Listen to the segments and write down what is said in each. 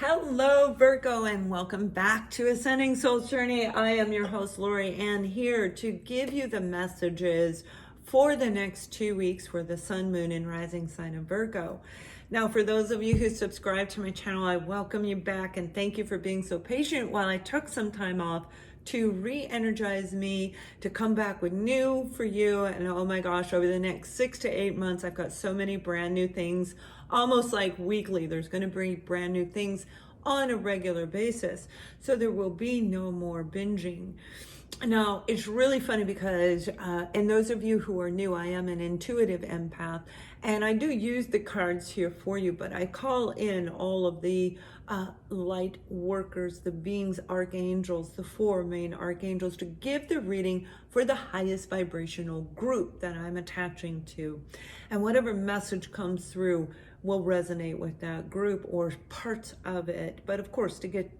Hello, Virgo, and welcome back to Ascending Soul's Journey. I am your host, Lori, and here to give you the messages for the next 2 weeks for the Sun, Moon, and Rising sign of Virgo. Now, for those of you who subscribe to my channel, I welcome you back and thank you for being so patient while I took some time off to re-energize me, to come back with new for you. And oh my gosh, over the next 6 to 8 months, I've got so many brand new things, almost like weekly. There's going to be brand new things on a regular basis. So there will be no more binging. Now, it's really funny because, and those of you who are new, I am an intuitive empath, and I do use the cards here for you, but I call in all of the light workers, the beings, archangels, the 4 main archangels, to give the reading for the highest vibrational group that I'm attaching to. And whatever message comes through will resonate with that group or parts of it. But of course, to get,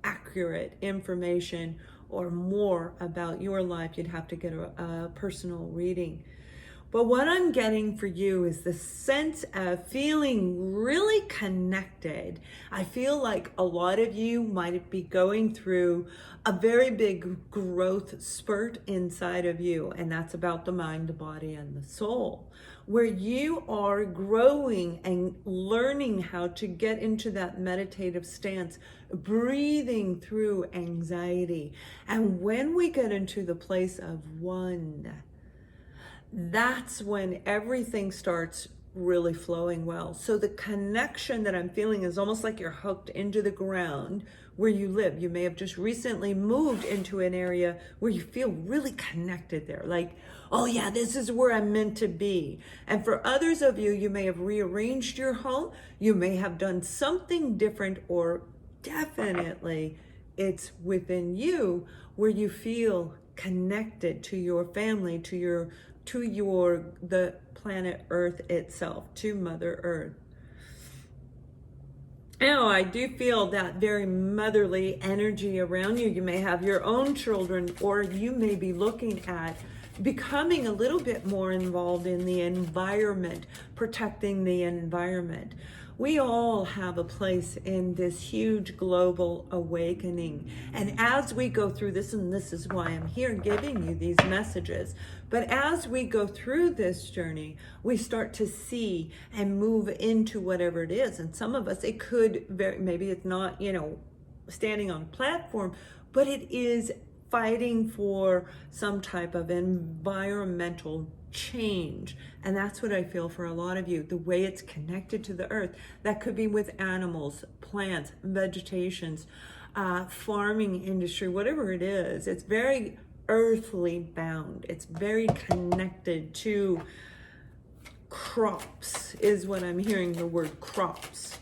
accurate information or more about your life, you'd have to get a personal reading. But what I'm getting for you is the sense of feeling really connected. I feel like a lot of you might be going through a very big growth spurt inside of you, and that's about the mind, the body, and the soul, where you are growing and learning how to get into that meditative stance, breathing through anxiety. And when we get into the place of one, that's when everything starts really flowing well. So the connection that I'm feeling is almost like you're hooked into the ground where you live. You may have just recently moved into an area where you feel really connected there. Like, oh yeah, this is where I'm meant to be. And for others of you, you may have rearranged your home. You may have done something different, or definitely it's within you where you feel connected to your family, to the planet Earth itself, to Mother Earth. Now, I do feel that very motherly energy around you. You may have your own children, or you may be looking at becoming a little bit more involved in the environment, protecting the environment. We all have a place in this huge global awakening. And as we go through this, and this is why I'm here giving you these messages, but as we go through this journey, we start to see and move into whatever it is. And some of us, it could maybe it's not, standing on a platform, but it is fighting for some type of environmental change. And that's what I feel for a lot of you, the way it's connected to the earth. That could be with animals, plants, vegetations, farming industry, whatever it is. It's very earthly bound. It's very connected to crops, is what I'm hearing, the word crops.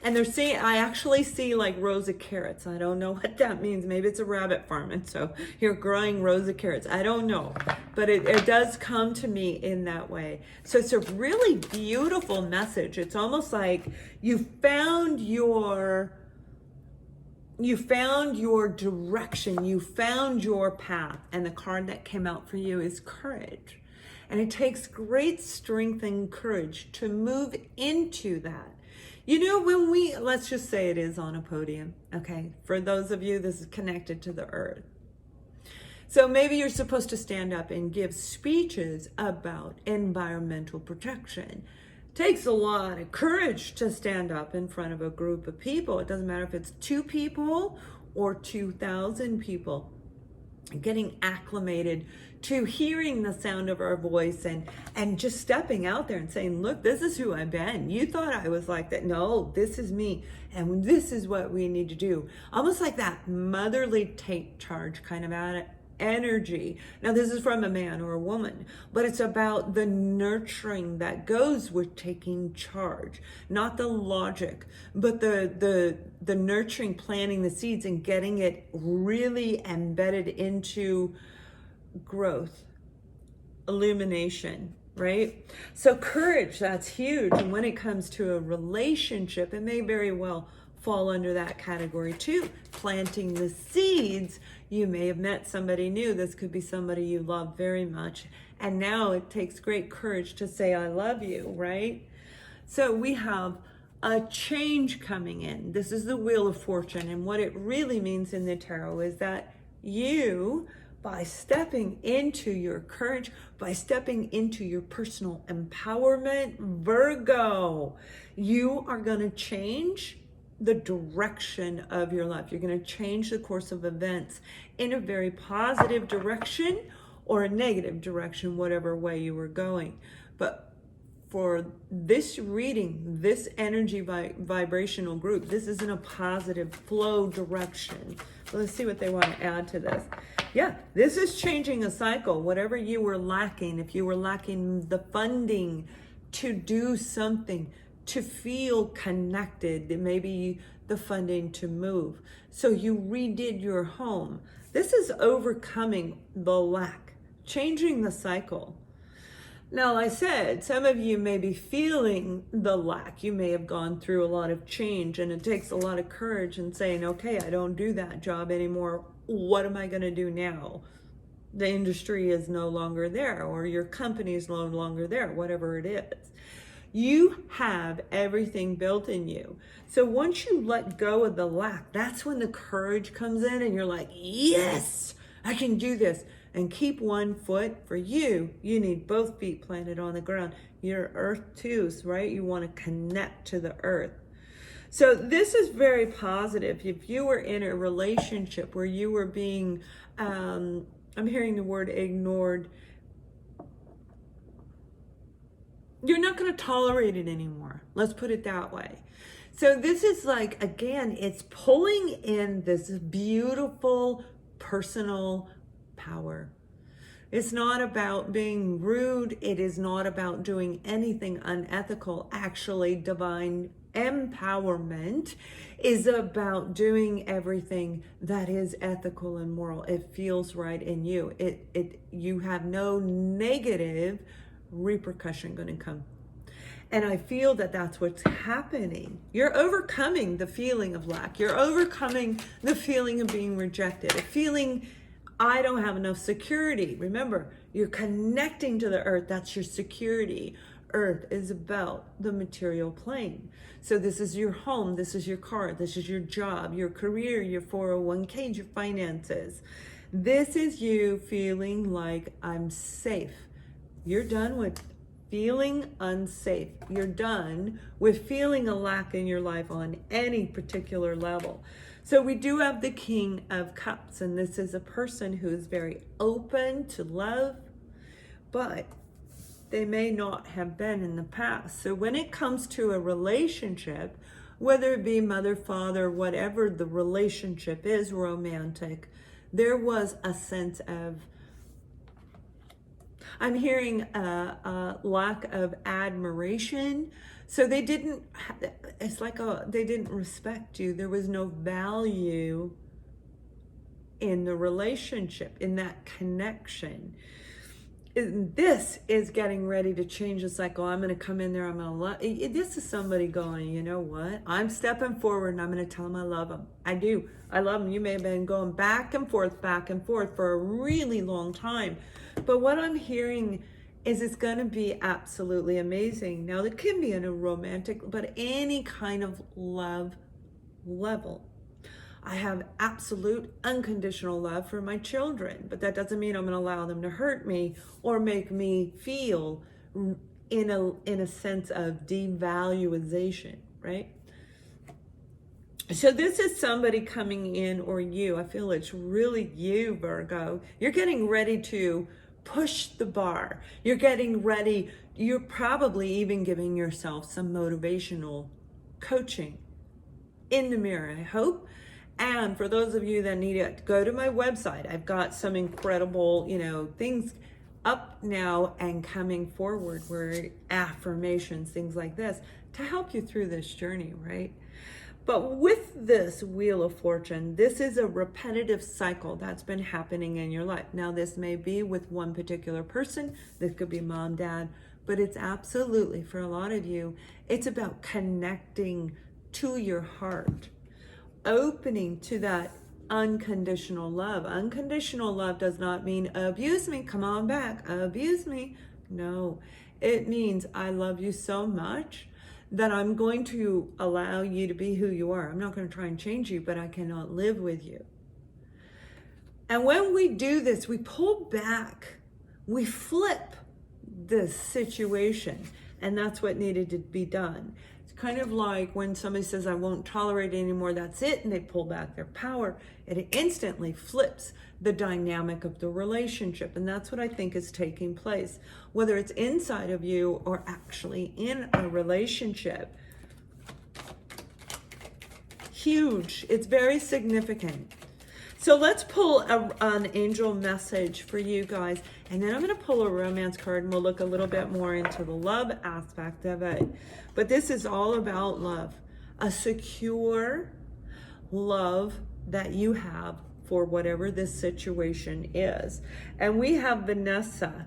And I actually see like rows of carrots. I don't know what that means. Maybe it's a rabbit farm, and so you're growing rows of carrots. I don't know, but it does come to me in that way. So it's a really beautiful message. It's almost like you found your direction, you found your path, and the card that came out for you is courage. And it takes great strength and courage to move into that. Let's just say it is on a podium, okay? For those of you, this is connected to the earth. So maybe you're supposed to stand up and give speeches about environmental protection. It takes a lot of courage to stand up in front of a group of people. It doesn't matter if it's 2 people or 2,000 people. Getting acclimated to hearing the sound of our voice and just stepping out there and saying, look, this is who I've been. You thought I was like that. No, this is me. And this is what we need to do. Almost like that motherly take charge kind of energy. Now, this is from a man or a woman, but it's about the nurturing that goes with taking charge, not the logic, but the nurturing, planting the seeds and getting it really embedded into growth, illumination, right? So courage, that's huge. And when it comes to a relationship, it may very well fall under that category too. Planting the seeds. You may have met somebody new. This could be somebody you love very much. And now it takes great courage to say, I love you, right? So we have a change coming in. This is the Wheel of Fortune. And what it really means in the tarot is that you, by stepping into your courage, by stepping into your personal empowerment, Virgo, you are going to change the direction of your life. You're going to change the course of events in a very positive direction or a negative direction, whatever way you were going. But for this reading, this energy vibrational group, this is in a positive flow direction. Let's see what they want to add to this. Yeah, this is changing a cycle. Whatever you were lacking, if you were lacking the funding to do something, to feel connected, maybe the funding to move. So you redid your home. This is overcoming the lack, changing the cycle. Now, I said, some of you may be feeling the lack. You may have gone through a lot of change, and it takes a lot of courage in saying, okay, I don't do that job anymore. What am I going to do now? The industry is no longer there, or your company is no longer there, whatever it is. You have everything built in you. So once you let go of the lack, that's when the courage comes in and you're like, yes, I can do this. And keep one foot. For you, you need both feet planted on the ground. You're earth too, right? You want to connect to the earth. So this is very positive. If you were in a relationship where you were being, I'm hearing the word ignored, you're not going to tolerate it anymore. Let's put it that way. So this is like, again, it's pulling in this beautiful personal power. It's not about being rude. It is not about doing anything unethical. Actually, divine empowerment is about doing everything that is ethical and moral. It feels right in you. You have no negative repercussion going to come. And I feel that that's what's happening. You're overcoming the feeling of lack. You're overcoming the feeling of being rejected, a feeling I don't have enough security. Remember, you're connecting to the earth. That's your security. Earth is about the material plane. So this is your home. This is your car. This is your job, your career, your 401k, your finances. This is you feeling like I'm safe. You're done with feeling unsafe. You're done with feeling a lack in your life on any particular level. So we do have the King of Cups, and this is a person who is very open to love, but they may not have been in the past. So when it comes to a relationship, whether it be mother, father, whatever the relationship is, romantic, there was a sense of, I'm hearing a lack of admiration. So they didn't, it's like they didn't respect you. There was no value in the relationship, in that connection. This is getting ready to change the cycle. I'm going to come in there. I'm going to love. This is somebody going, you know what? I'm stepping forward and I'm going to tell them I love them. I do. I love them. You may have been going back and forth for a really long time. But what I'm hearing is it's going to be absolutely amazing. Now, it can be in a romantic, but any kind of love level. I have absolute unconditional love for my children, but that doesn't mean I'm going to allow them to hurt me or make me feel in a sense of devaluation, right? So this is somebody coming in, or you. I feel it's really you, Virgo. You're getting ready to push the bar. You're getting ready. You're probably even giving yourself some motivational coaching in the mirror, I hope. And for those of you that need it, go to my website. I've got some incredible, things up now and coming forward, where affirmations, things like this, to help you through this journey, right? But with this Wheel of Fortune, this is a repetitive cycle that's been happening in your life. Now, this may be with one particular person. This could be mom, dad, but it's absolutely, for a lot of you, it's about connecting to your heart, opening to that unconditional love. Unconditional love does not mean abuse me, come on back, abuse me. No, it means I love you so much that I'm going to allow you to be who you are. I'm not going to try and change you, but I cannot live with you. And when we do this, we pull back, we flip the situation, and that's what needed to be done. It's kind of like when somebody says, I won't tolerate it anymore, that's it, and they pull back their power. It instantly flips the dynamic of the relationship, and that's what I think is taking place, whether it's inside of you or actually in a relationship. Huge. It's very significant. So let's pull an angel message for you guys, and then I'm going to pull a romance card, and we'll look a little bit more into the love aspect of it. But this is all about love, a secure love that you have for whatever this situation is. And we have Vanessa.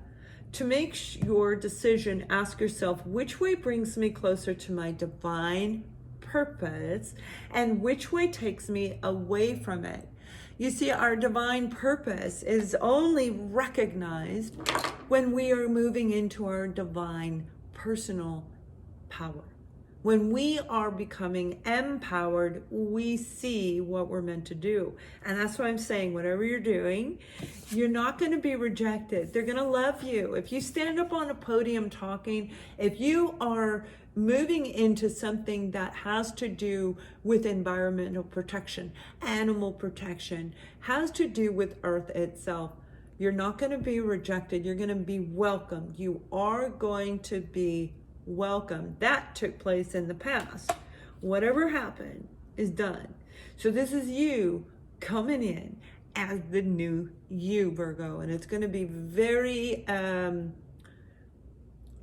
To make your decision, ask yourself, which way brings me closer to my divine purpose, and which way takes me away from it? You see, our divine purpose is only recognized when we are moving into our divine personal power. When we are becoming empowered, we see what we're meant to do. And that's why I'm saying, whatever you're doing, you're not going to be rejected. They're going to love you. If you stand up on a podium talking, if you are moving into something that has to do with environmental protection, animal protection, has to do with Earth itself, you're not going to be rejected. You're going to be welcomed. You are going to be welcomed. That took place in the past. Whatever happened is done. So this is you coming in as the new you, Virgo, and it's going to be very I'm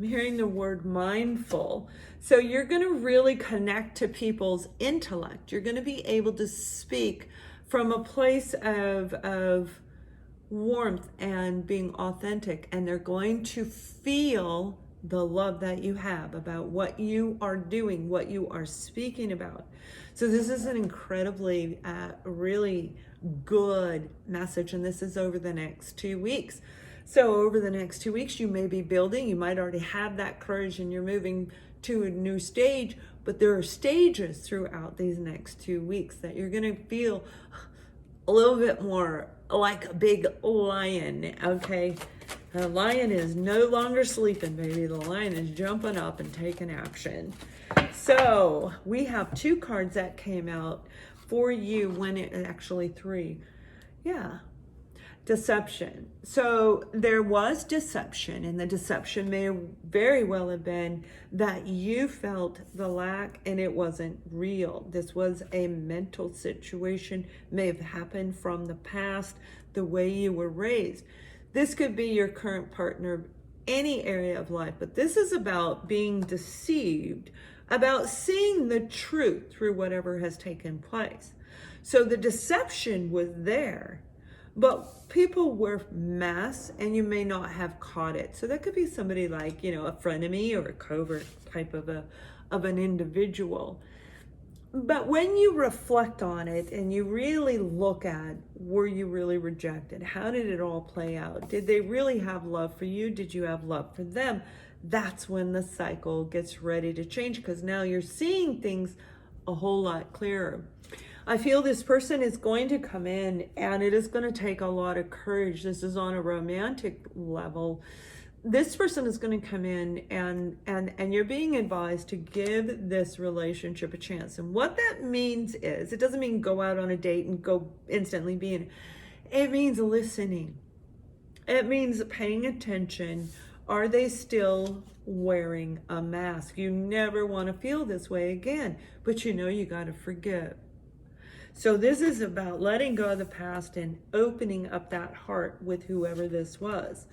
hearing the word mindful. So you're going to really connect to people's intellect. You're going to be able to speak from a place of warmth and being authentic, and they're going to feel the love that you have about what you are doing, what you are speaking about. So this is an incredibly, really good message, and this is over the next 2 weeks. So over the next 2 weeks, you may be building, you might already have that courage and you're moving to a new stage, but there are stages throughout these next 2 weeks that you're going to feel a little bit more like a big lion, okay? The lion is no longer sleeping, baby. The lion is jumping up and taking action. So we have 2 cards that came out for you when it actually 3. Yeah. Deception. So there was deception, and the deception may very well have been that you felt the lack and it wasn't real. This was a mental situation, may have happened from the past, the way you were raised. This could be your current partner, any area of life, but this is about being deceived, about seeing the truth through whatever has taken place. So the deception was there, but people wear masks and you may not have caught it. So that could be somebody like, a frenemy or a covert type of an individual. But when you reflect on it and you really look at, were you really rejected? How did it all play out? Did they really have love for you? Did you have love for them? That's when the cycle gets ready to change, because now you're seeing things a whole lot clearer. I feel this person is going to come in, and it is going to take a lot of courage. This is on a romantic level. This person is going to come in, and you're being advised to give this relationship a chance. And what that means is, it doesn't mean go out on a date and go instantly be in. It means listening. It means paying attention. Are they still wearing a mask? You never want to feel this way again, but you got to forgive. So this is about letting go of the past and opening up that heart with whoever this was.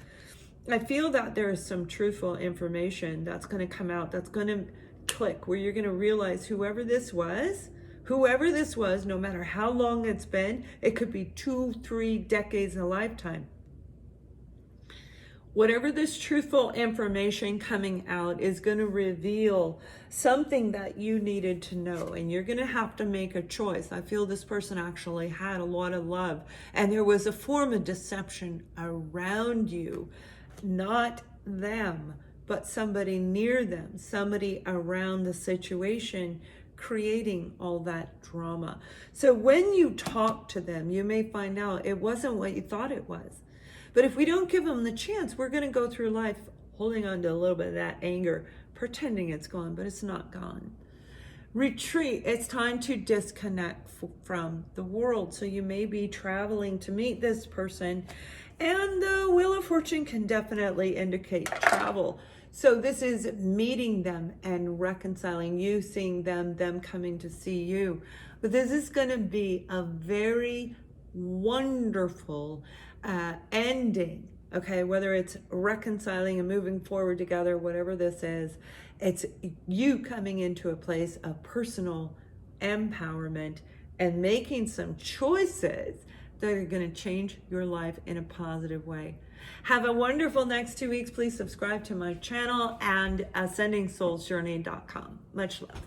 I feel that there is some truthful information that's going to come out, that's going to click, where you're going to realize whoever this was, no matter how long it's been, it could be 2-3 decades in a lifetime. Whatever this truthful information coming out is going to reveal something that you needed to know, and you're going to have to make a choice. I feel this person actually had a lot of love, and there was a form of deception around you, not them, but somebody near them, somebody around the situation, creating all that drama. So when you talk to them, you may find out it wasn't what you thought it was. But if we don't give them the chance, we're going to go through life holding on to a little bit of that anger, pretending it's gone, but it's not gone. Retreat. It's time to disconnect from the world. So you may be traveling to meet this person, and the Wheel of Fortune can definitely indicate travel. So this is meeting them and reconciling, you seeing them coming to see you. But this is going to be a very wonderful ending. Okay, whether it's reconciling and moving forward together, whatever this is, it's you coming into a place of personal empowerment and making some choices that are going to change your life in a positive way. Have a wonderful next 2 weeks. Please subscribe to my channel and ascendingsoulsjourney.com. Much love.